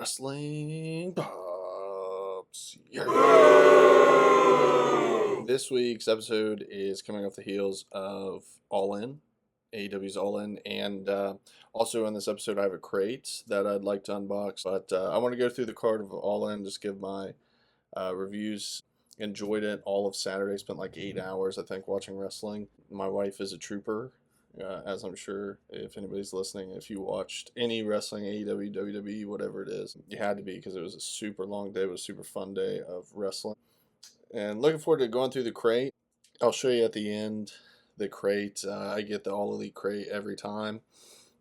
Wrestling Pops. Yeah. This week's episode is coming off the heels of All In, AEW's All In, and also in this episode I have a crate that I'd like to unbox. But I want to go through the card of All In, just give my reviews. Enjoyed it all of Saturday. Spent like 8 hours, I think, watching wrestling. My wife is a trooper, as I'm sure if anybody's listening, if you watched any wrestling, AEW, WWE, whatever it is, you had to be because it was a super long day. It was a super fun day of wrestling. And looking forward to going through the crate. I'll show you at the end the crate. I get the All Elite crate every time.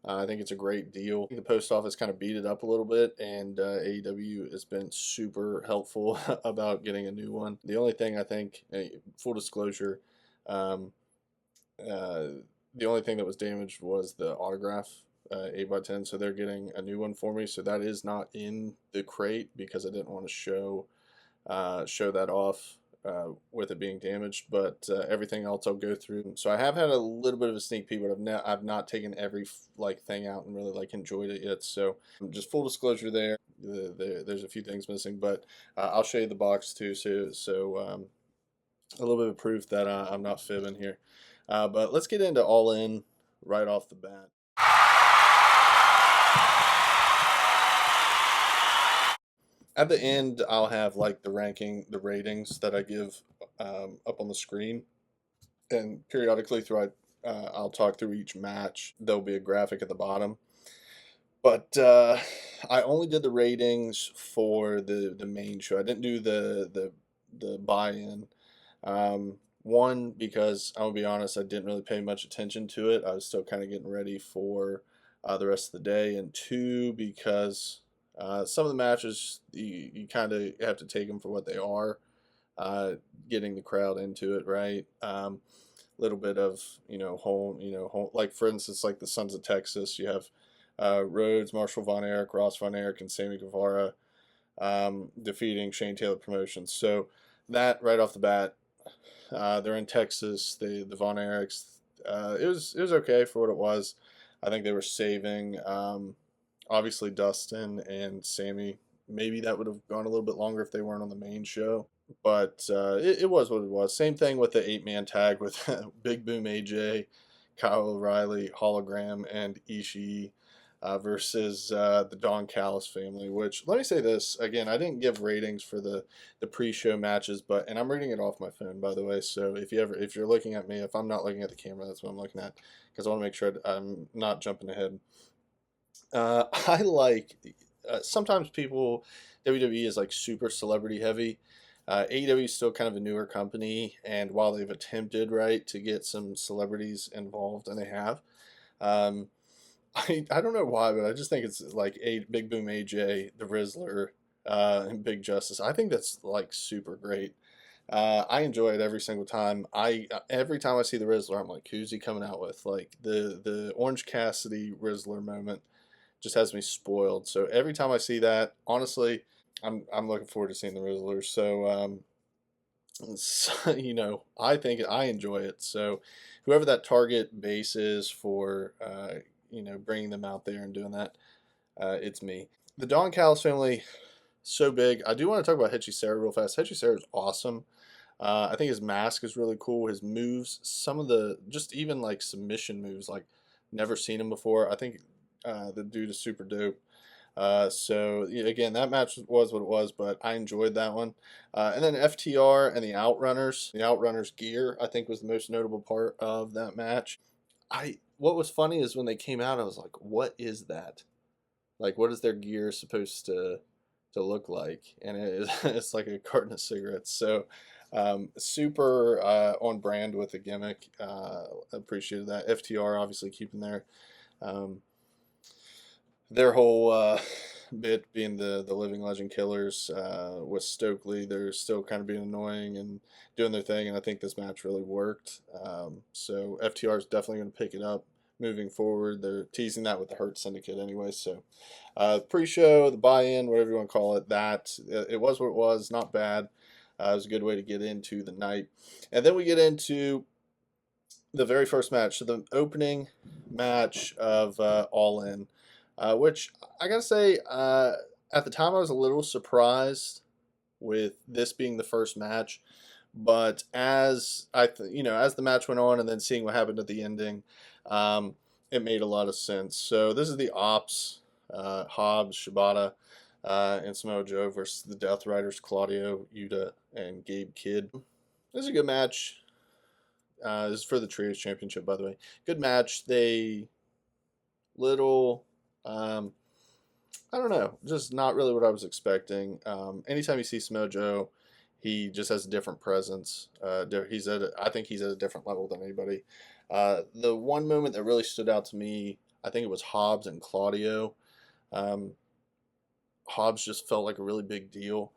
I think it's a great deal. The post office kind of beat it up a little bit, and AEW has been super helpful about getting a new one. The only thing I think, full disclosure, um, the only thing that was damaged was the autograph 8x10, so they're getting a new one for me. So that is not in the crate because I didn't want to show that off with it being damaged, but everything else I'll go through. So I have had a little bit of a sneak peek, but I've not taken every thing out and really enjoyed it yet. So just full disclosure there. There's a few things missing, but I'll show you the box too. So a little bit of proof that I'm not fibbing here. But let's get into All In right off the bat. At the end, I'll have the ratings that I give up on the screen, and periodically throughout, I'll talk through each match. There'll be a graphic at the bottom. But I only did the ratings for the main show. I didn't do the buy-in. One, because I'm gonna be honest, I didn't really pay much attention to it. I was still kind of getting ready for the rest of the day. And two, because some of the matches you kind of have to take them for what they are. Getting the crowd into it, right? Little bit of home, like for instance, like the Sons of Texas. You have Rhodes, Marshall Von Erich, Ross Von Erich, and Sammy Guevara defeating Shane Taylor Promotions. So that right off the bat. They're in Texas. The Von Erichs. It was okay for what it was. I think they were saving obviously Dustin and Sammy. Maybe that would have gone a little bit longer if they weren't on the main show. But it was what it was. Same thing with the 8-man tag with Big Boom AJ, Kyle O'Reilly, Hologram, and Ishii versus the Don Callis family. Which, let me say this again, I didn't give ratings for the pre-show matches, and I'm reading it off my phone, by the way. So if you're looking at me, if I'm not looking at the camera, that's what I'm looking at, because I want to make sure I'm not jumping ahead. I like sometimes WWE is like super celebrity heavy. AEW is still kind of a newer company, and while they've attempted to get some celebrities involved, and they have, um, I don't know why, but I just think it's like Big Boom AJ, the Rizzler, and Big Justice. I think that's like super great. I enjoy it every single time. Every time I see the Rizzler, I'm like, who's he coming out with? Like the Orange Cassidy Rizzler moment just has me spoiled. So every time I see that, honestly, I'm looking forward to seeing the Rizzler. So I think I enjoy it. So whoever that target base is for bringing them out there and doing that, it's me. The Don Callis family, so big. I do want to talk about Hechicero real fast. Hechicero is awesome. I think his mask is really cool. His moves, some of the just even like submission moves, like never seen him before. I think the dude is super dope. So again, that match was what it was, but I enjoyed that one. And then FTR and the Outrunners. The Outrunners gear, I think, was the most notable part of that match. What was funny is when they came out, I was like, "What is that? Like, what is their gear supposed to look like?" And it's like a carton of cigarettes. So super on brand with the gimmick. Appreciated that. FTR obviously keeping um, their whole bit being the living legend killers with Stokely. They're still kind of being annoying and doing their thing, and I think this match really worked. So FTR is definitely going to pick it up moving forward. They're teasing that with the Hurt Syndicate anyway. So pre-show, the buy-in, whatever you want to call it, it was what it was. Not bad. It was a good way to get into the night. And then we get into the very first match, so the opening match of All In, which I gotta say, At the time, I was a little surprised with this being the first match, but as the match went on, and then seeing what happened at the ending, um, it made a lot of sense. So this is the Ops, Hobbs, Shibata, and Samoa Joe versus the Death Riders, Claudio, Yuta, and Gabe Kidd. This is a good match. This is for the Trios Championship, by the way. Good match. They little. Um, I don't know, just not really what I was expecting. Anytime you see Samoa Joe, he just has a different presence. I think he's at a different level than anybody. The one moment that really stood out to me, I think it was Hobbs and Claudio. Um, Hobbs just felt like a really big deal.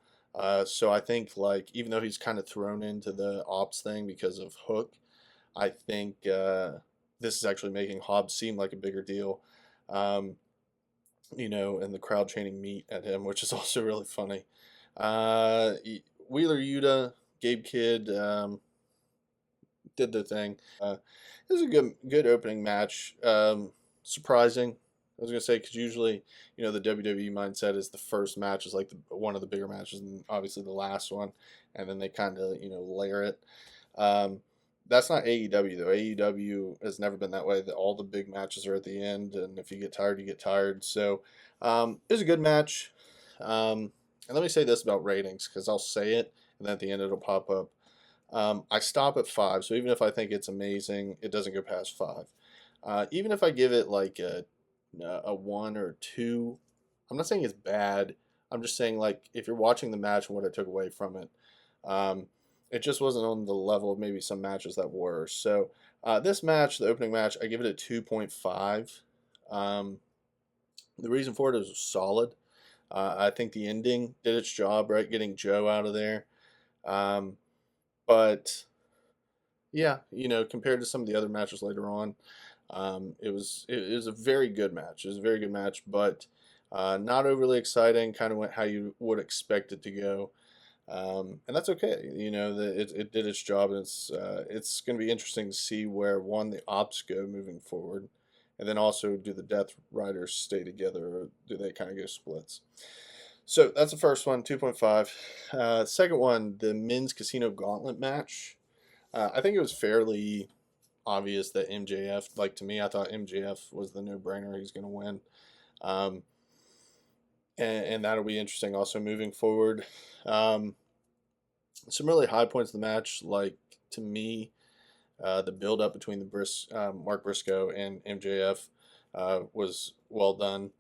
So I think like even though he's kind of thrown into the ops thing because of Hook, I think this is actually making Hobbs seem like a bigger deal. Um, and the crowd chanting meat at him, which is also really funny. Wheeler Yuta, Gabe Kidd did their thing. It was a good opening match. Surprising. I was gonna say because usually, the WWE mindset is the first match is like one of the bigger matches, and obviously the last one, and then they kind of layer it. Um, that's not AEW though. AEW has never been that way. That all the big matches are at the end, and if you get tired, you get tired. So it was a good match. And let me say this about ratings because I'll say it, and then at the end it'll pop up. I stop at 5, so even if I think it's amazing, it doesn't go past 5. Even if I give it like a 1 or 2, I'm not saying it's bad. I'm just saying like if you're watching the match and what I took away from it, um, it just wasn't on the level of maybe some matches that were. So this match, the opening match, I give it a 2.5. Um, the reason for it is solid. I think the ending did its job, right? Getting Joe out of there. Um, but yeah, compared to some of the other matches later on, it was a very good match. It was a very good match, but not overly exciting. Kind of went how you would expect it to go, and that's okay. It did its job, and it's going to be interesting to see where the ops go moving forward, and then also do the Death Riders stay together, or do they kind of go splits? So that's the first one, 2.5. Second one, the men's casino gauntlet match. I think it was fairly obvious that MJF, like to me, I thought MJF was the no-brainer. He's going to win. Um, and that'll be interesting also moving forward. Um, some really high points of the match, like to me, the build up between Mark Briscoe and MJF was well done.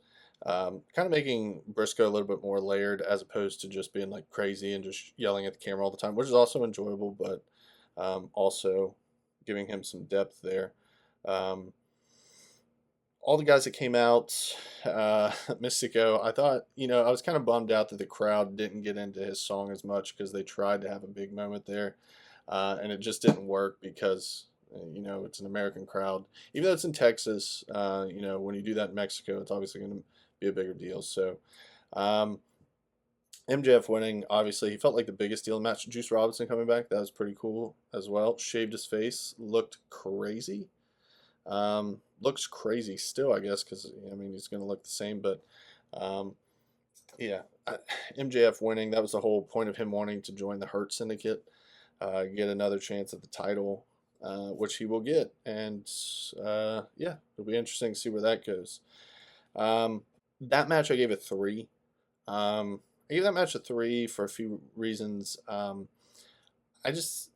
Kind of making Briscoe a little bit more layered as opposed to just being like crazy and just yelling at the camera all the time, which is also enjoyable, but also giving him some depth there. Um, all the guys that came out, Mystico, I thought, I was kind of bummed out that the crowd didn't get into his song as much because they tried to have a big moment there. And it just didn't work because, it's an American crowd. Even though it's in Texas, when you do that in Mexico, it's obviously going to be a bigger deal. So, um, MJF winning, obviously, he felt like the biggest deal in the match. Juice Robinson coming back, that was pretty cool as well. Shaved his face, looked crazy. Looks crazy still, I guess, because he's going to look the same. But um, yeah, MJF winning. That was the whole point of him wanting to join the Hurt Syndicate, get another chance at the title, which he will get. And yeah, it'll be interesting to see where that goes. That match I gave a 3. I gave that match a 3 for a few reasons. I just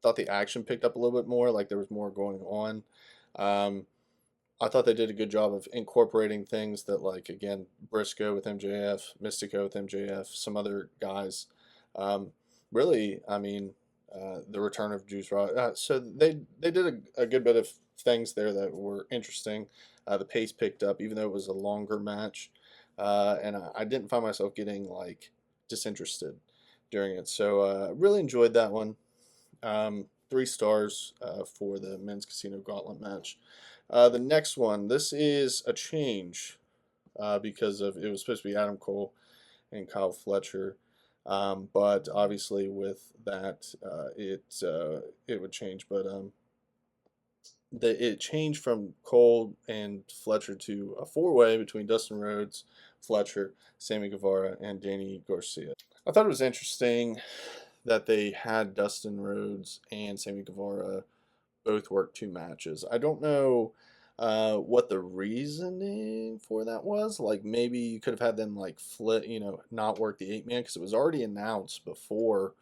thought the action picked up a little bit more, like there was more going on. Um, I thought they did a good job of incorporating things that, like, again, Briscoe with MJF, Mystico with MJF, some other guys. Um, really, the return of Juice Raw. So they did a good bit of things there that were interesting. The pace picked up, even though it was a longer match, and I didn't find myself getting like disinterested during it. So really enjoyed that one. 3 stars for the men's casino gauntlet match. The next one, this is a change because of it was supposed to be Adam Cole and Kyle Fletcher, but obviously with that it would change. But it changed from Cole and Fletcher to a 4-way between Dustin Rhodes, Fletcher, Sammy Guevara, and Danny Garcia. I thought it was interesting that they had Dustin Rhodes and Sammy Guevara both work 2 matches. I don't know what the reasoning for that was. Like maybe you could have had them like flip, not work the 8 man because it was already announced before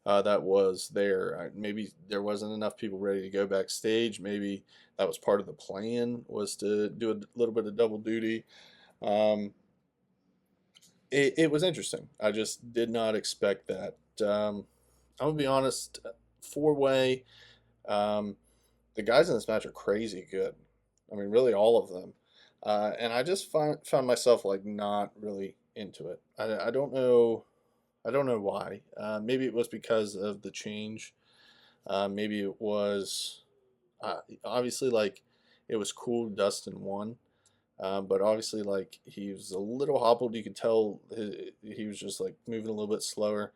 that was there. Maybe there wasn't enough people ready to go backstage. Maybe that was part of the plan was to do a little bit of double duty. Um, it was interesting. I just did not expect that. I'm gonna be honest, 4-way. Um, the guys in this match are crazy good. I mean, really all of them. And I just found myself like not really into it. I don't know. I don't know why. Maybe it was because of the change. Maybe it was obviously like it was cool. Dustin won. But obviously, like he was a little hobbled. You could tell he was just like moving a little bit slower.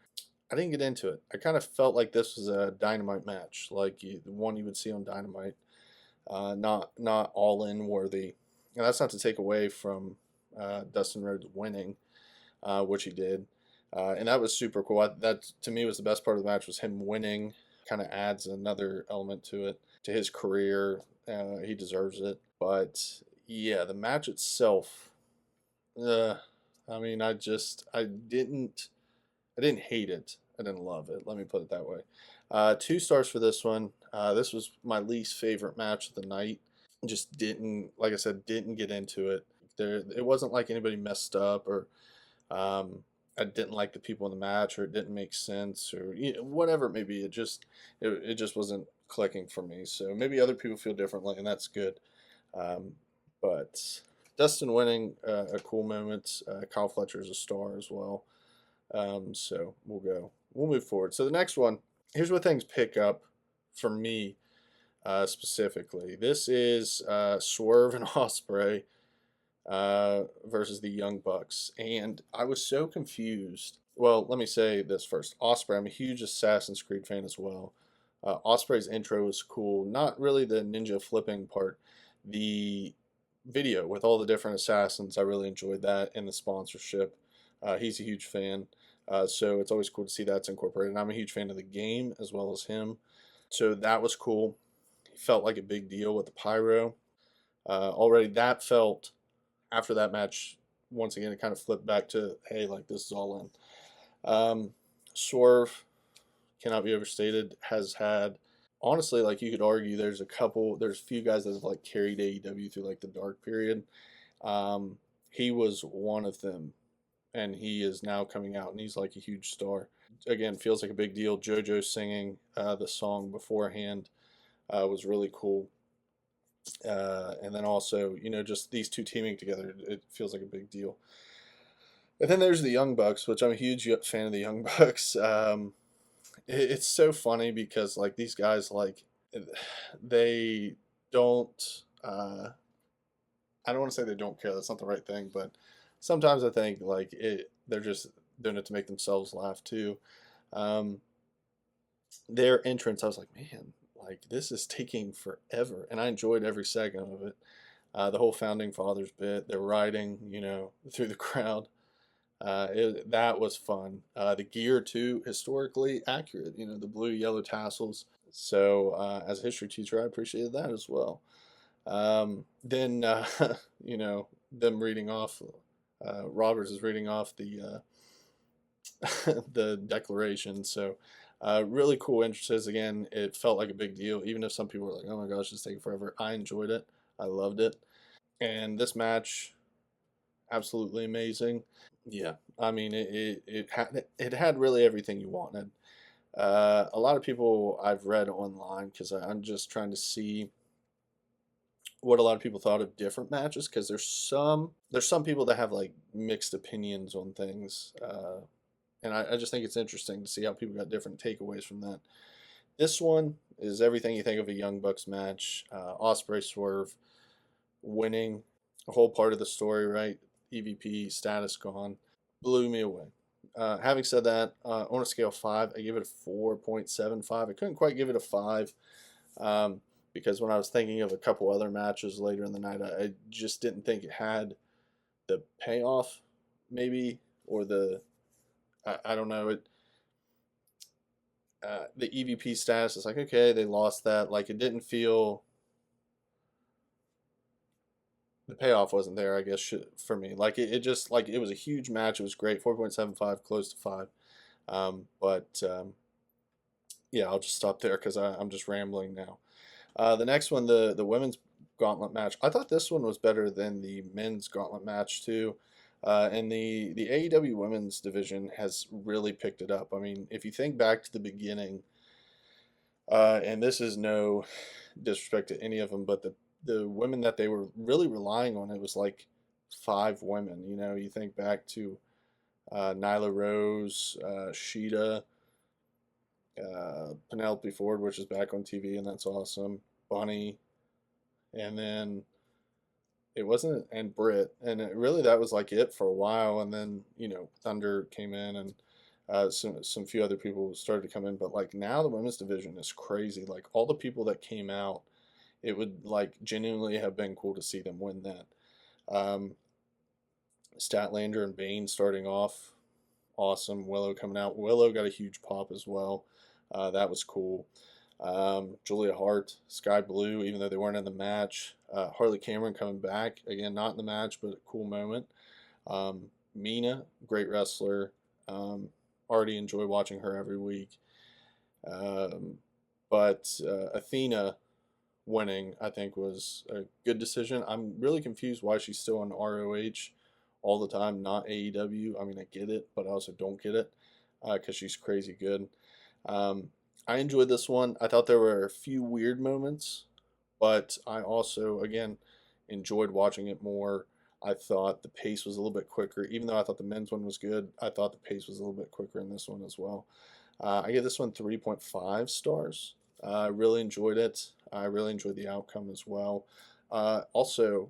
I didn't get into it. I kind of felt like this was a Dynamite match, like the one you would see on Dynamite, not all in worthy. And that's not to take away from Dustin Rhodes winning, which he did, and that was super cool. That to me was the best part of the match was him winning. Kind of adds another element to it, to his career. He deserves it. But yeah, the match itself. Uh, I mean, I didn't hate it. I didn't love it. Let me put it that way. 2 stars for this one. This was my least favorite match of the night. Just didn't, like I said, didn't get into it. It wasn't like anybody messed up or um, I didn't like the people in the match or it didn't make sense or whatever it may be. It just wasn't clicking for me. So maybe other people feel differently, and that's good. Um, but Dustin winning a cool moment. Kyle Fletcher is a star as well. So we'll move forward. So the next one, here's where things pick up for me specifically. This is Swerve and Ospreay versus the Young Bucks, and I was so confused. Well, let me say this first. Ospreay, I'm a huge Assassin's Creed fan as well. Ospreay's intro was cool. Not really the ninja flipping part. The video with all the different assassins, I really enjoyed that, and the sponsorship. He's a huge fan. So it's always cool to see that's incorporated. And I'm a huge fan of the game as well as him. So that was cool. He felt like a big deal with the pyro. Already that felt, after that match, once again, it kind of flipped back to, hey, like this is all in. Swerve, cannot be overstated, has had, honestly, like you could argue there's a few guys that have like carried AEW through like the dark period. He was one of them, and he is now coming out, and he's like a huge star. Again, feels like a big deal. JoJo singing the song beforehand was really cool. And then also, just these two teaming together, it feels like a big deal. And then there's the Young Bucks, which I'm a huge fan of the Young Bucks. It's so funny because like these guys, like they don't. I don't want to say they don't care. That's not the right thing, but sometimes I think like they're just doing it to make themselves laugh too. Um, their entrance, I was like, man, like this is taking forever, and I enjoyed every second of it. The whole founding fathers bit, they're riding, through the crowd. That was fun. The gear too, historically accurate. The blue, yellow tassels. So as a history teacher, I appreciated that as well. Then them reading off. Roberts is reading off the the declaration. So really cool entrances. Again, it felt like a big deal, even if some people were like, "Oh my gosh, it's taking forever." I enjoyed it. I loved it. And this match, absolutely amazing. Yeah, I mean it had really everything you wanted. A lot of people I've read online because I'm just trying to see what a lot of people thought of different matches because there's some people that have like mixed opinions on things, and I just think it's interesting to see how people got different takeaways from that. This one is everything you think of a Young Bucks match. Osprey Swerve winning a whole part of the story, right? EVP status gone, blew me away. Having said that, on a scale of 5, I give it a 4.75. I couldn't quite give it a 5 um, because when I was thinking of a couple other matches later in the night, I just didn't think it had the payoff maybe, or I don't know it. The EVP status is like, okay, they lost that. Like it didn't feel, the payoff wasn't there. I guess for me, like it just like it was a huge match. It was great, 4.75, close to 5. But yeah, I'll just stop there because I'm just rambling now. The next one, the women's gauntlet match. I thought this one was better than the men's gauntlet match too. And the AEW women's division has really picked it up. I mean, if you think back to the beginning, and this is no disrespect to any of them, but the women that they were really relying on, it was like 5 women. You know, you think back to Nyla Rose, Sheeta, Penelope Ford, which is back on TV, and that's awesome. Bunny, and then it wasn't, and Britt, and really that was like it for a while. And then Thunder came in, and some few other people started to come in. But like now the women's division is crazy. Like all the people that came out, it would like genuinely have been cool to see them win that. Um, Statlander and Bane starting off, awesome. Willow coming out. Willow got a huge pop as well. That was cool. Julia Hart, Sky Blue, even though they weren't in the match. Harley Cameron coming back again, not in the match, but a cool moment. Mina, great wrestler. Already enjoy watching her every week. Um, but Athena winning, I think, was a good decision. I'm really confused why she's still on ROH all the time, not AEW. I mean, I get it, but I also don't get it because she's crazy good. Um, I enjoyed this one. I thought there were a few weird moments, but I also, again, enjoyed watching it more. I thought the pace was a little bit quicker. Even though I thought the men's one was good, I thought the pace was a little bit quicker in this one as well. I give this one 3.5 stars. I really enjoyed it. I really enjoyed the outcome as well. Also,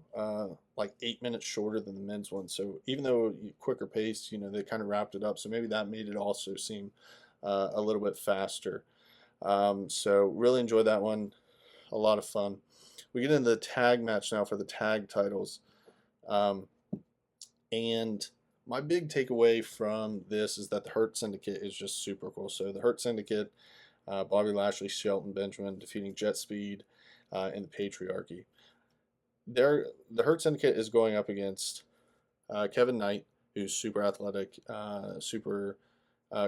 like 8 minutes shorter than the men's one. So even though quicker pace, they kind of wrapped it up. So maybe that made it also seem a little bit faster. So really enjoyed that one. A lot of fun. We get into the tag match now for the tag titles. Um, and my big takeaway from this is that the Hurt Syndicate is just super cool. So the Hurt Syndicate, Bobby Lashley, Shelton Benjamin defeating Jet Speed and the Patriarchy. The Hurt Syndicate is going up against Kevin Knight, who's super athletic, super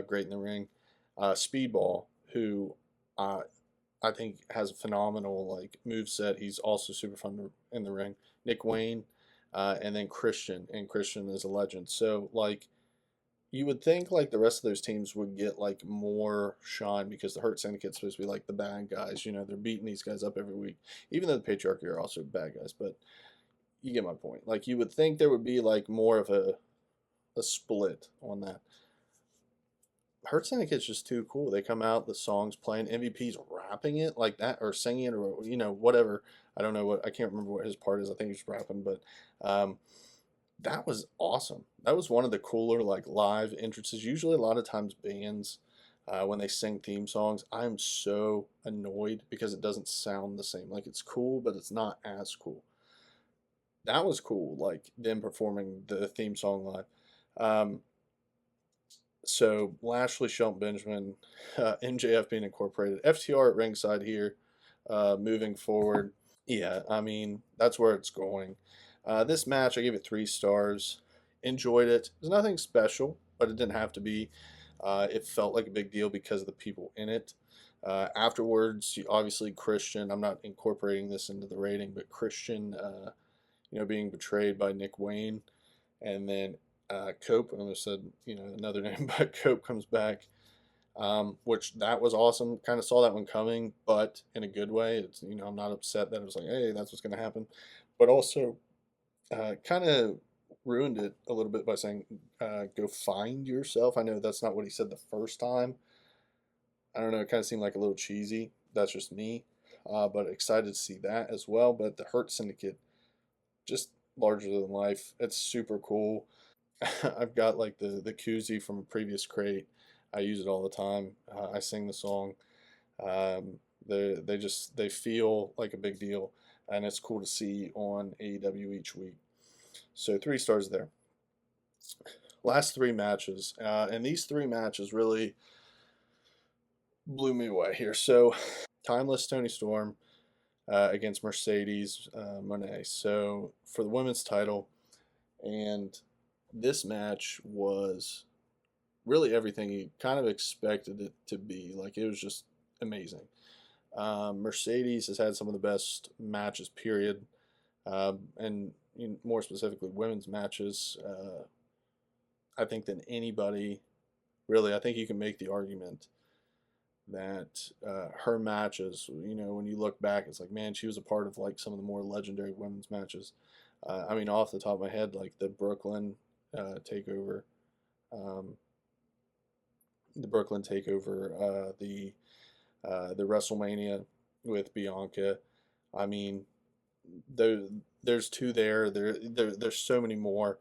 great in the ring. Speedball, who uh, I think has a phenomenal like move set. He's also super fun in the ring. Nick Wayne, and then Christian, and Christian is a legend. So like you would think like the rest of those teams would get like more shine because the Hurt Syndicate's supposed to be like the bad guys. They're beating these guys up every week, even though the Patriarchy are also bad guys. But you get my point. Like you would think there would be like more of a split on that. Hurt Syndicate's just too cool. They come out, the song's playing, MVP's rapping it like that, or singing it, or whatever. I don't know what, I can't remember what his part is. I think he's rapping, but um, that was awesome. That was one of the cooler like live entrances. Usually, a lot of times bands, when they sing theme songs, I'm so annoyed because it doesn't sound the same. Like it's cool, but it's not as cool. That was cool, like them performing the theme song live. Um, so Lashley, Shelton Benjamin, MJF being incorporated, FTR at ringside here, moving forward. Yeah, I mean that's where it's going. This match, I gave it 3 stars. Enjoyed it. There's nothing special, but it didn't have to be. It felt like a big deal because of the people in it. Afterwards, obviously Christian. I'm not incorporating this into the rating, but Christian, being betrayed by Nick Wayne, and then Cope. I almost said another name, but Cope comes back, which that was awesome. Kind of saw that one coming, but in a good way. It's I'm not upset that it was like, hey, that's what's going to happen, but also kind of ruined it a little bit by saying, go find yourself. I know that's not what he said the first time. I don't know. It kind of seemed like a little cheesy. That's just me. But excited to see that as well. But the Hurt Syndicate, just larger than life. It's super cool. I've got like the koozie from a previous crate. I use it all the time. I sing the song. They feel like a big deal, and it's cool to see on AEW each week. So 3 stars there. last three matches, and these three matches really blew me away here. So, Timeless Tony Storm against Mercedes Moné. So for the women's title, and this match was really everything you kind of expected it to be. Like, it was just amazing. Mercedes has had some of the best matches, period, and more specifically, women's matches. I think than anybody, really. I think you can make the argument that her matches, when you look back, it's like, man, she was a part of like some of the more legendary women's matches. I mean, off the top of my head, like the Brooklyn takeover, um, the WrestleMania with Bianca. I mean, there there's two there. There's so many more.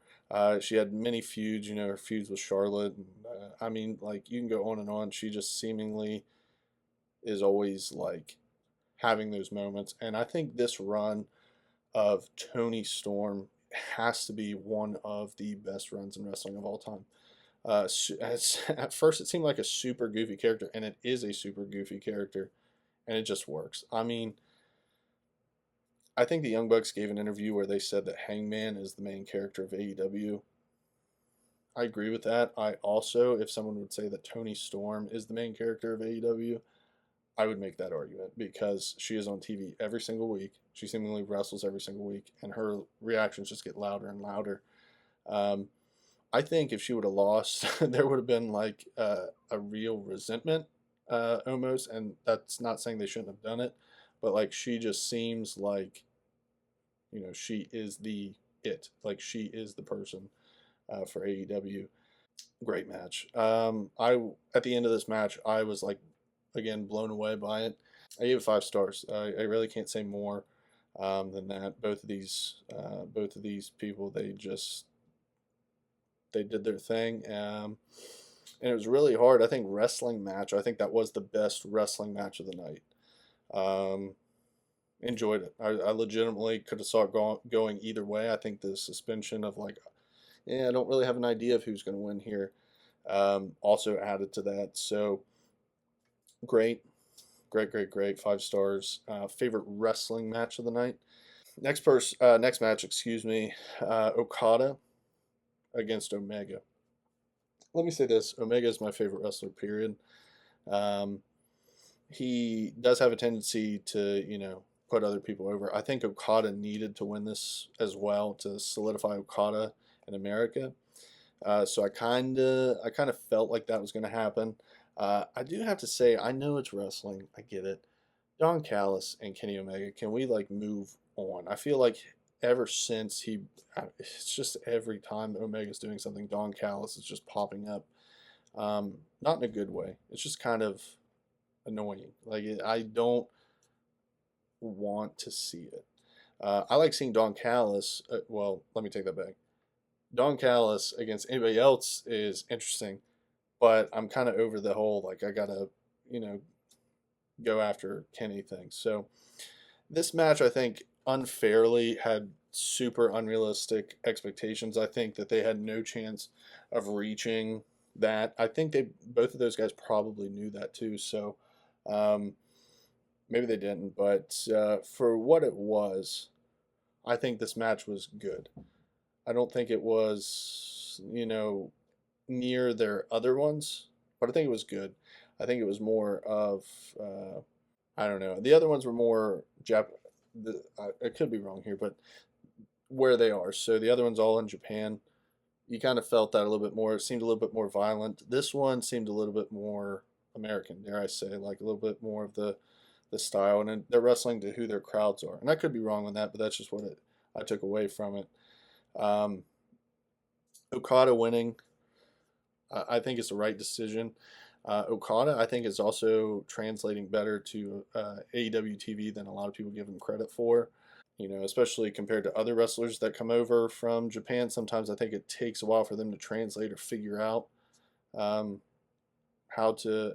She had many feuds. Her feuds with Charlotte. And, I mean, like you can go on and on. She just seemingly is always like having those moments. And I think this run of Tony Storm has to be one of the best runs in wrestling of all time. At first, it seemed like a super goofy character, and it is a super goofy character, and it just works. I mean, I think the Young Bucks gave an interview where they said that Hangman is the main character of AEW. I agree with that. I also, if someone would say that Tony Storm is the main character of AEW, I would make that argument because she is on TV every single week. She seemingly wrestles every single week, and her reactions just get louder and louder. Um, I think if she would have lost, there would have been like a real resentment almost, and that's not saying they shouldn't have done it, but like she just seems like she is the it, like she is the person for AEW. Great match. I At the end of this match, I was like again blown away by it. I gave it 5 stars. I really can't say more than that. Both of these people, they did their thing, and it was really hard. I think wrestling match. I think that was the best wrestling match of the night. Um, Enjoyed it. I legitimately could have saw it going either way. I think the suspension of like, yeah, I don't really have an idea of who's going to win here. Also added to that. So great, great, great, great. 5 stars. Favorite wrestling match of the night. Next match. Excuse me. Okada against Omega. Let me say this: Omega is my favorite wrestler. Period. Um, he does have a tendency to, put other people over. I think Okada needed to win this as well to solidify Okada in America. So I kind of felt like that was going to happen. I do have to say, I know it's wrestling. I get it. Don Callis and Kenny Omega, can we like move on? I feel like ever since it's just every time Omega's doing something, Don Callis is just popping up. Not in a good way. It's just kind of annoying. Like I don't want to see it. I like seeing Don Callis. Well, let me take that back. Don Callis against anybody else is interesting, but I'm kind of over the whole like I gotta, you know, go after Kenny thing. So this match, I think, unfairly had super unrealistic expectations. I think that they had no chance of reaching that. I think they both of those guys probably knew that too. So um, maybe they didn't, but for what it was, I think this match was good. I don't think it was, near their other ones, but I think it was good. I think it was more of, I don't know. The other ones were more I could be wrong here, but where they are. So the other one's all in Japan. You kind of felt that a little bit more. It seemed a little bit more violent. This one seemed a little bit more American, dare I say, like a little bit more of the style, and then they're wrestling to who their crowds are. And I could be wrong on that, but that's just what I took away from it. Um, Okada winning, I think is the right decision. Okada, I think, is also translating better to AEW TV than a lot of people give him credit for. Especially compared to other wrestlers that come over from Japan. Sometimes I think it takes a while for them to translate or figure out um, how to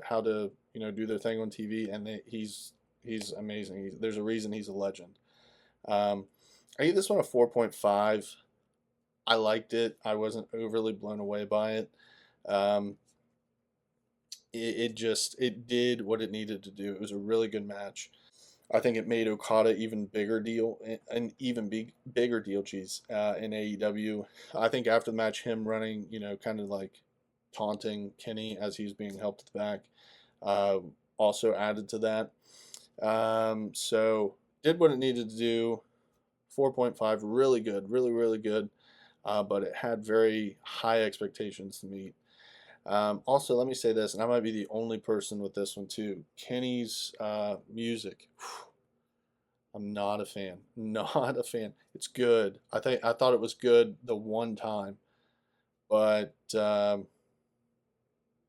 do their thing on TV. And he's amazing. There's a reason he's a legend. Um, I give this one a 4.5. I liked it. I wasn't overly blown away by it. Um, it did what it needed to do. It was a really good match. I think it made Okada even bigger deal, an even bigger deal. Geez, in AEW, I think after the match, him running, kind of like taunting Kenny as he's being helped to the back, uh, also added to that. So did what it needed to do. 4.5, really good, really really good. But it had very high expectations to meet. Also, let me say this, and I might be the only person with this one too. Kenny's music. I'm not a fan. Not a fan. It's good. I thought it was good the one time, but I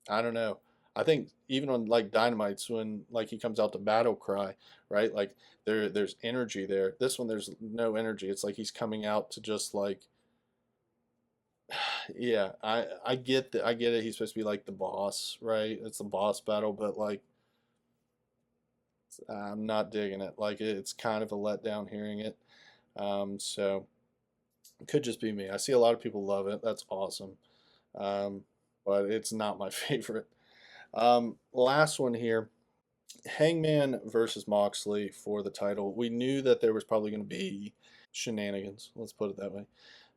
don't know. I think even on like Dynamites when like he comes out to battle cry, right? Like there's energy there. This one there's no energy. It's like he's coming out to just like yeah, I get that. I get it. He's supposed to be like the boss, right? It's the boss battle, but like I'm not digging it. Like it's kind of a letdown hearing it. So it could just be me. I see a lot of people love it. That's awesome. Um, but it's not my favorite. Last one here. Hangman versus Moxley for the title. We knew that there was probably going to be shenanigans. Let's put it that way.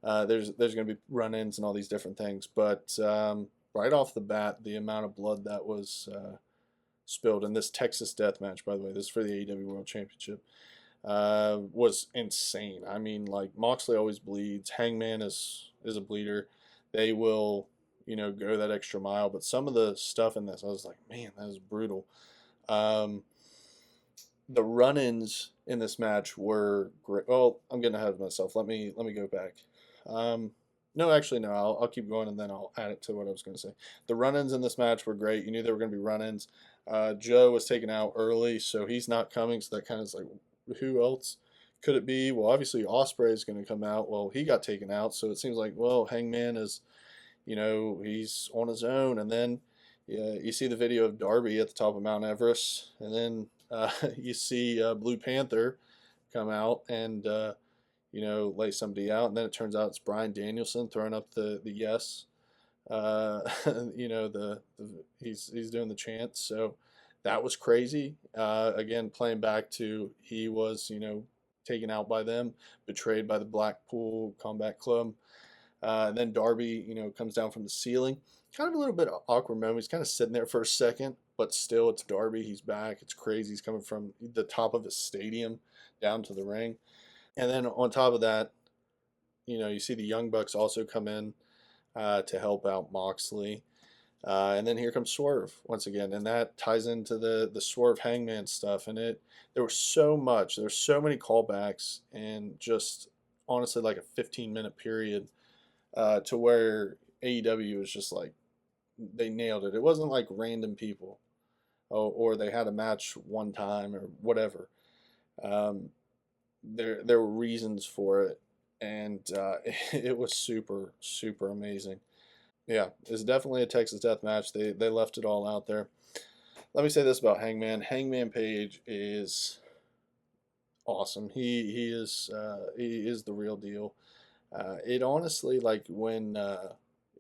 There's going to be run-ins and all these different things, but right off the bat, the amount of blood that was spilled in this Texas Death Match, by the way, this is for the AEW World Championship, was insane. I mean, like Moxley always bleeds. Hangman is a bleeder. They will, go that extra mile. But some of the stuff in this, I was like, man, that is brutal. Um, the run-ins in this match were great. Well, I'm getting ahead of myself. Let me go back. Um, no, actually, no. I'll keep going and then I'll add it to what I was going to say. The run-ins in this match were great. You knew there were going to be run-ins. Joe was taken out early, so he's not coming. So that kind of is like, who else could it be? Well, obviously Ospreay is going to come out. Well, he got taken out, so it seems like Hangman is, he's on his own. And then yeah, you see the video of Darby at the top of Mount Everest, and then you see Blue Panther come out and lay somebody out, and then it turns out it's Bryan Danielson throwing up the yes. Uh, he's doing the chant, so that was crazy. Again, playing back to he was taken out by them, betrayed by the Blackpool Combat Club. And then Darby, comes down from the ceiling. Kind of a little bit awkward moment. He's kind of sitting there for a second, but still, it's Darby. He's back. It's crazy. He's coming from the top of a stadium down to the ring. And then on top of that, you see the Young Bucks also come in to help out Moxley. And then here comes Swerve once again, and that ties into the Swerve Hangman stuff. And there was so much, there's so many callbacks, and just honestly like a 15-minute period to where AEW was just like they nailed it. It wasn't like random people, or they had a match one time or whatever. Um, there were reasons for it, and it was super super amazing. Yeah, it's definitely a Texas Death Match. They left it all out there. Let me say this about Hangman. Hangman Page is awesome. He is the real deal. It honestly, like when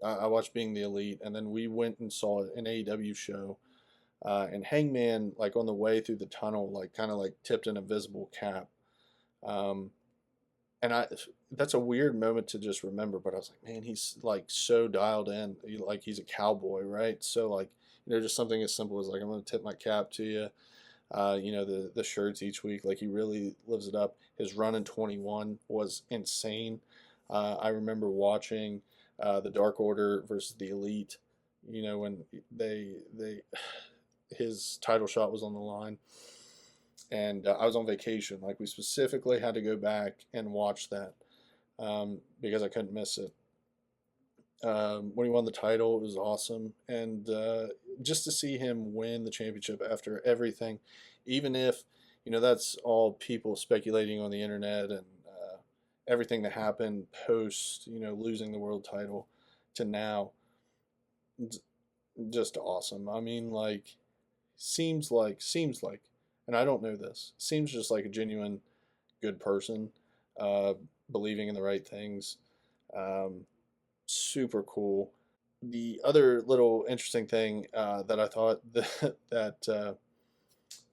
I watched Being the Elite, and then we went and saw an AEW show, and Hangman, like on the way through the tunnel, like kind of like tipped an invisible cap. Um, and that's a weird moment to just remember, but I was like, man, he's like so dialed in, like he's a cowboy, right? So like, just something as simple as like, I'm going to tip my cap to you. The shirts each week, like he really lives it up. His run in 21 was insane. I remember watching the Dark Order versus the Elite. When they his title shot was on the line, and I was on vacation. Like we specifically had to go back and watch that because I couldn't miss it. When he won the title, it was awesome, and just to see him win the championship after everything, even if that's all people speculating on the internet and everything that happened post losing the world title to now, just awesome. I mean, like seems like, and I don't know this, seems just like a genuine good person, uh, believing in the right things. Super cool. The other little interesting thing that I thought that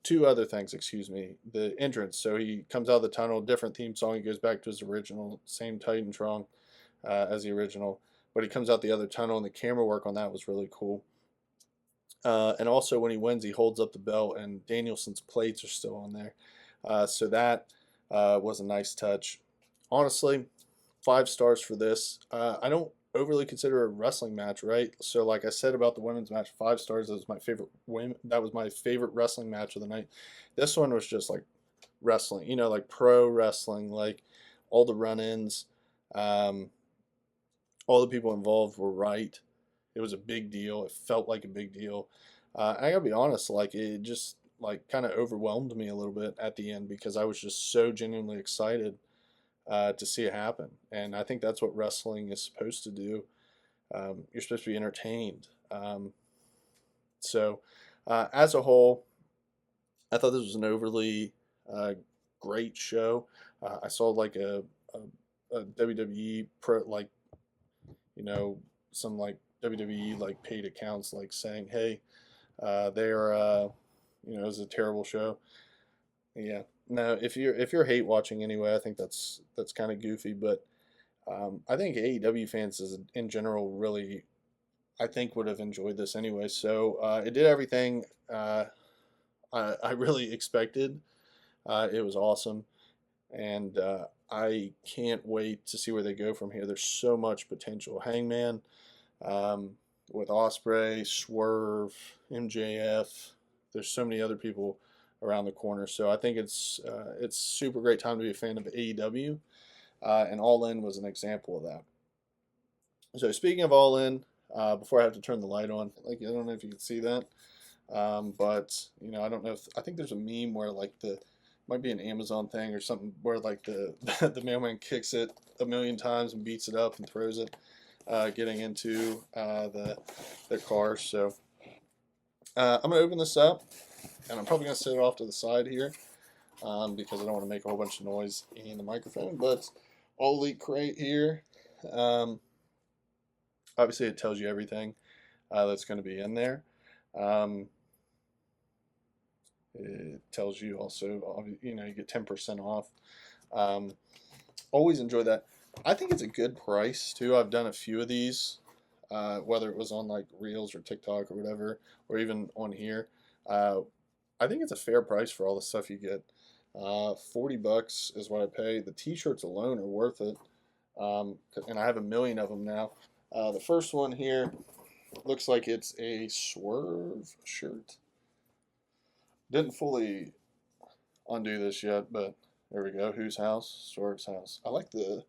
two other things, excuse me. The entrance. So he comes out of the tunnel, different theme song. He goes back to his original, same Titantron as the original, but he comes out the other tunnel, and the camera work on that was really cool. And also, when he wins, he holds up the belt, and Danielson's plates are still on there. So that was a nice touch. Honestly, 5 stars for this. I don't overly consider a wrestling match, right? So, like I said about the women's match, 5 stars. That was my favorite That was my favorite wrestling match of the night. This one was just like wrestling, like pro wrestling, like all the run-ins, um, all the people involved were right. It was a big deal. It felt like a big deal. I gotta be honest, like it just like kind of overwhelmed me a little bit at the end because I was just so genuinely excited to see it happen. And I think that's what wrestling is supposed to do. You're supposed to be entertained. So, as a whole, I thought this was an overly uh, great show. I saw like a WWE pro, like you know some like WWE like paid accounts like saying, "Hey, they're it was a terrible show." Yeah. No, if you're hate watching anyway, I think that's kind of goofy. But I think AEW fans in general really, I think, would have enjoyed this anyway. So it did everything I really expected. It was awesome, and I can't wait to see where they go from here. There's so much potential. Hangman, um, with Osprey, Swerve, MJF. There's so many other people around the corner. So I think it's super great time to be a fan of AEW, and All In was an example of that. So speaking of All In, before I have to turn the light on, like I don't know if you can see that, but I don't know if I think there's a meme where like the might be an Amazon thing or something where like the the mailman kicks it a million times and beats it up and throws it, getting into the car. So I'm gonna open this up, and I'm probably gonna set it off to the side here because I don't want to make a whole bunch of noise in the microphone. But All Elite crate here. Um, Obviously, it tells you everything that's going to be in there. Um, it tells you also, you get 10% off. Um, Always enjoy that. I think it's a good price too. I've done a few of these, whether it was on like Reels or TikTok or whatever, or even on here. Uh, I think it's a fair price for all the stuff you get. $40 is what I pay. The T-shirts alone are worth it, and I have a million of them now. The first one here looks like it's a Swerve shirt. Didn't fully undo this yet, but there we go. Whose house? Swerve's house. I like the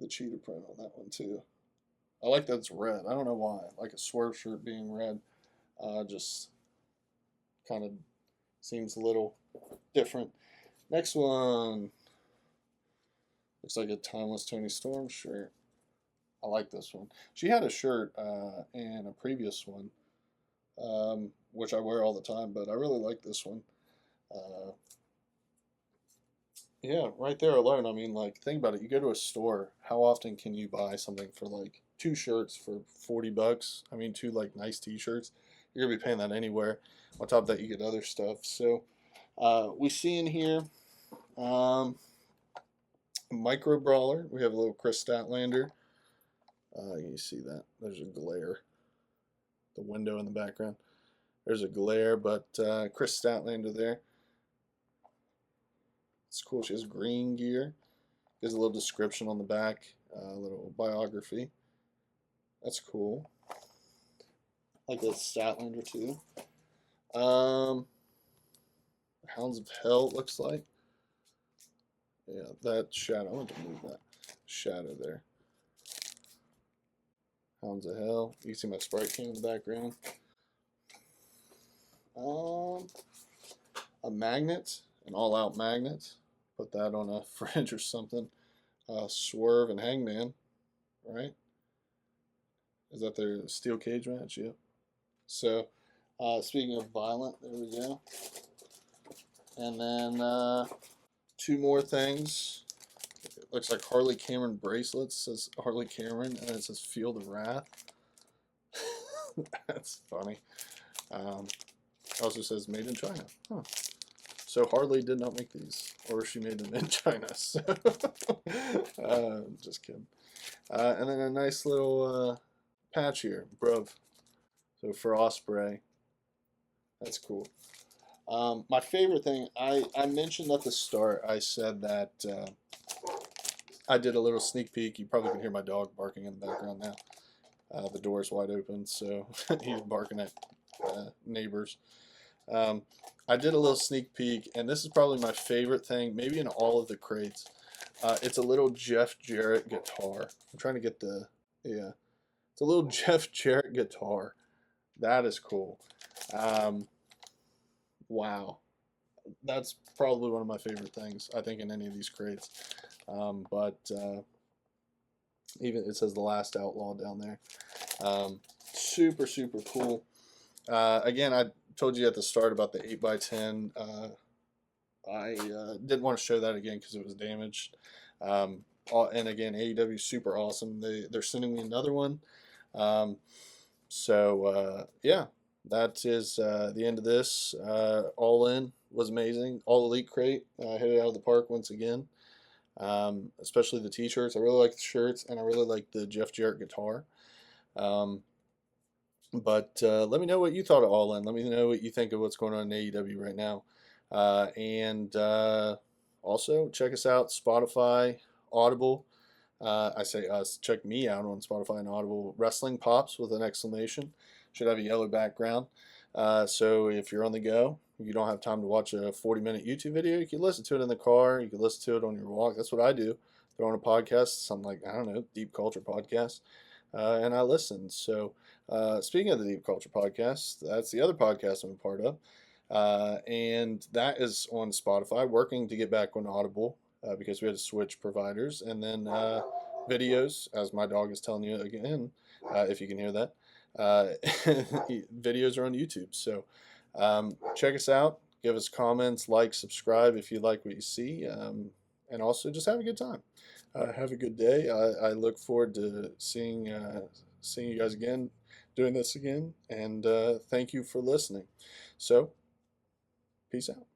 cheetah print on that one too. I like that it's red. I don't know why. Like a Swerve shirt being red, just kind of seems a little different. Next one looks like a Timeless Tony Storm shirt. I like this one. She had a shirt in a previous one, which I wear all the time, but I really like this one. Uh, yeah, right there alone. I mean, like, think about it. You go to a store, how often can you buy something for like two shirts for $40? I mean, two like nice t-shirts. You're gonna be paying that anywhere. On top of that, you get other stuff. So, we see in here, um, Micro Brawler. We have a little Chris Statlander. You see that? There's a glare. The window in the background. There's a glare, but Chris Statlander there. It's cool. She has green gear. There's a little description on the back, a little biography. That's cool. I like the Statlander too. Um, Hounds of Hell, it looks like. Yeah, that shadow. I want to move that shadow there. Hounds of Hell. You can see my Sprite can in the background. Um, a magnet, an all-out magnet. Put that on a fridge or something. Swerve and Hangman, right? Is that their steel cage match? Yep. So, speaking of violent, there we go. And then two more things. looks like Harley Cameron bracelets. Says Harley Cameron, and it says Feel the Wrath. That's funny. Also says made in China. Huh. So Harley did not make these, or she made them in China. So just kidding. And then a nice little patch here, bruv. So for Osprey, that's cool. My favorite thing, I mentioned at the start, I said that I did a little sneak peek. You probably can hear my dog barking in the background now. The door's wide open, so he's barking at neighbors. I did a little sneak peek, and this is probably my favorite thing, maybe in all of the crates. It's a little Jeff Jarrett guitar. I'm trying to get the, yeah. It's a little Jeff Jarrett guitar. That is cool. Wow. That's probably one of my favorite things, I think, in any of these crates. But even it says The Last Outlaw down there. Super, super cool. Again, I told you at the start about the 8x10. I didn't want to show that again because it was damaged. And again, AEW super awesome. They're sending me another one. Yeah, that is the end of this. All In was amazing. All Elite crate hit it out of the park once again. Especially the t-shirts. I really like the shirts, and I really like the Jeff Jarrett guitar. But let me know what you thought of All In. Let me know what you think of what's going on in AEW right now. And also, check us out, Spotify, Audible. I say us. Check me out on Spotify and Audible. Wrestling Pops with an exclamation. Should have a yellow background. So if you're on the go, you don't have time to watch a 40-minute YouTube video, you can listen to it in the car. You can listen to it on your walk. That's what I do. Throw on a podcast, something like, I don't know, Deep Culture Podcast. And I listen. So speaking of the Deep Culture Podcast, that's the other podcast I'm a part of. And that is on Spotify, working to get back on Audible because we had to switch providers. And then videos, as my dog is telling you again, if you can hear that, videos are on YouTube. So check us out. Give us comments, like, subscribe if you like what you see. And also just have a good time. Have a good day. I look forward to seeing you guys again, doing this again. And thank you for listening. So, peace out.